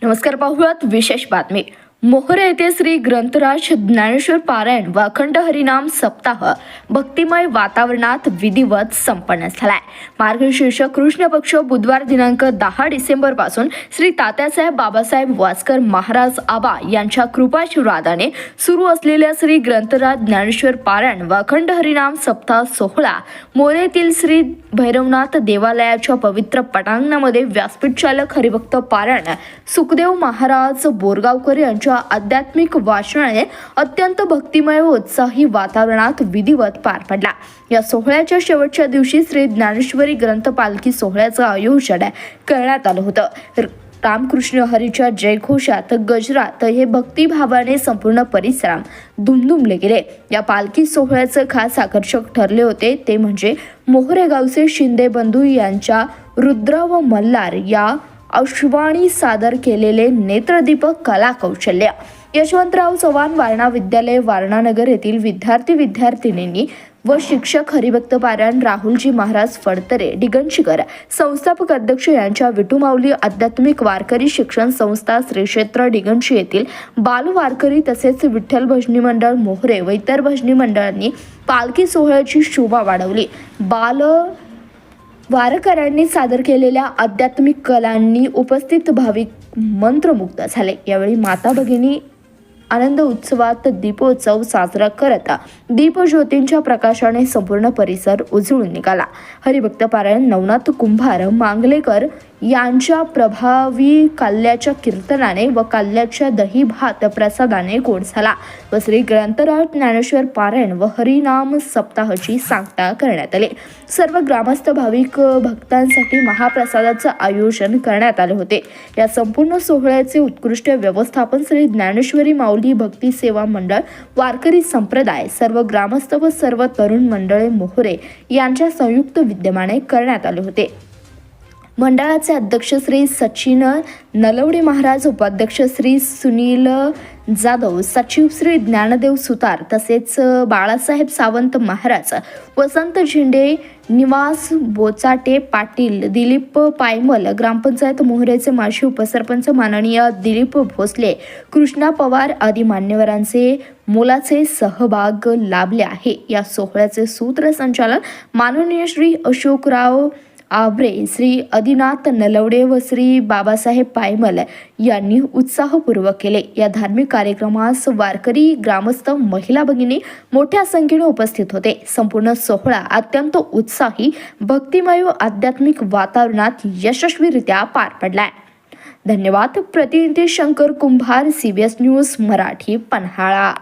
नमस्कार, पाहूयात विशेष बातमी। मोहोरे येथे श्री ग्रंथराज ज्ञानेश्वर पारायण व अखंड हरिनाम सप्ताह भक्तिमय वातावरणात विधिवत संपन्न झालाय। मार्गशीर्ष कृष्ण पक्ष बुधवार दिनांक 10 डिसेंबर पासून श्री तात्यासाहेब बाबासाहेब वास्कर महाराज आबा यांच्या कृपाशीर्वादाने सुरू असलेल्या श्री ग्रंथराज ज्ञानेश्वर पारायण व अखंड हरिनाम सप्ताह सोहळा मोरे येथील श्री भैरवनाथ देवालयाच्या पवित्र पटांगणामध्ये व्यासपीठ चालक हरिभक्त पारायण सुखदेव महाराज बोरगावकर यांच्या आध्यात्मिक वाचनाने अत्यंत भक्तिमय व उत्साही वातावरणात विधिवत पार पडला। या सोहळ्याच्या शेवटच्या दिवशी श्री ज्ञानेश्वरी ग्रंथ पालखी सोहळ्याचं आयोजन करण्यात आलं होतं। रामकृष्ण हरीच्या जयघोषात गजरात हे भक्तिभावाने संपूर्ण परिसरात दुमदुमले गेले। या पालखी सोहळ्याचं खास आकर्षक ठरले होते ते म्हणजे मोहोरे गावचे शिंदे बंधू यांच्या रुद्र व मल्हार या अश्वानी सादर केलेले नेत्रदीपक कला कौशल्य। यशवंतराव चव्हाण वारणा विद्यालय वारणानगर येथील विद्यार्थिनींनी व शिक्षक हरिभक्त पारायण राहुलजी महाराज फडतरे दिगंशीकर संस्थापक अध्यक्ष यांच्या विठुमाऊली आध्यात्मिक वारकरी शिक्षण संस्था श्री क्षेत्र दिगंशी येथील बाल वारकरी तसेच विठ्ठल भजनी मंडळ मोहोरे व इतर भजनी मंडळांनी पालखी सोहळ्याची शोभा वाढवली। बाल वारकऱ्यांनी सादर केलेल्या आध्यात्मिक कलांनी उपस्थित भाविक मंत्रमुग्ध झाले। यावेळी माता भगिनी आनंद उत्सवात दीपोत्सव साजरा करत दीपज्योतींच्या प्रकाशाने संपूर्ण परिसर उजळून निघाला। हरिभक्त पारायण नवनाथ कुंभार मांगलेकर यांच्या प्रभावी काल्याच्या कीर्तनाने व काल्याच्या दही भात प्रसादाने गोड झाला व श्री ग्रंथराज ज्ञानेश्वर पारायण व हरिनाम सप्ताहाची सांगता करण्यात आली। सर्व ग्रामस्थ भाविक भक्तांसाठी महाप्रसादाचं आयोजन करण्यात आले होते। या संपूर्ण सोहळ्याचे उत्कृष्ट व्यवस्थापन श्री ज्ञानेश्वरी माऊली भक्ती सेवा मंडळ वारकरी संप्रदाय सर्व ग्रामस्थ व सर्व तरुण मंडळे मोहोरे यांच्या संयुक्त विद्यमाने करण्यात आले होते। मंडळाचे अध्यक्ष श्री सचिन नलवडे महाराज, उपाध्यक्ष श्री सुनील जाधव, सचिव श्री ज्ञानदेव सुतार तसेच बाळासाहेब सावंत महाराज, वसंत झेंडे, निवास बोचाटे पाटील, दिलीप पायमल, ग्रामपंचायत मोहरेचे माजी उपसरपंच माननीय दिलीप भोसले, कृष्णा पवार आदी मान्यवरांचे मोलाचे सहभाग लाभले आहे। या सोहळ्याचे सूत्रसंचालन माननीय श्री अशोकराव आभरे, श्री आदिनाथ नलवडे व श्री बाबासाहेब पायमल यांनी उत्साहपूर्वक केले। या धार्मिक कार्यक्रमास वारकरी, ग्रामस्थ, महिला भगिनी मोठ्या संख्येने उपस्थित होते। संपूर्ण सोहळा अत्यंत उत्साही, भक्तिमय व आध्यात्मिक वातावरणात यशस्वीरित्या पार पडलाय। धन्यवाद। प्रतिनिधी शंकर कुंभार, CBS न्यूज मराठी, पन्हाळा।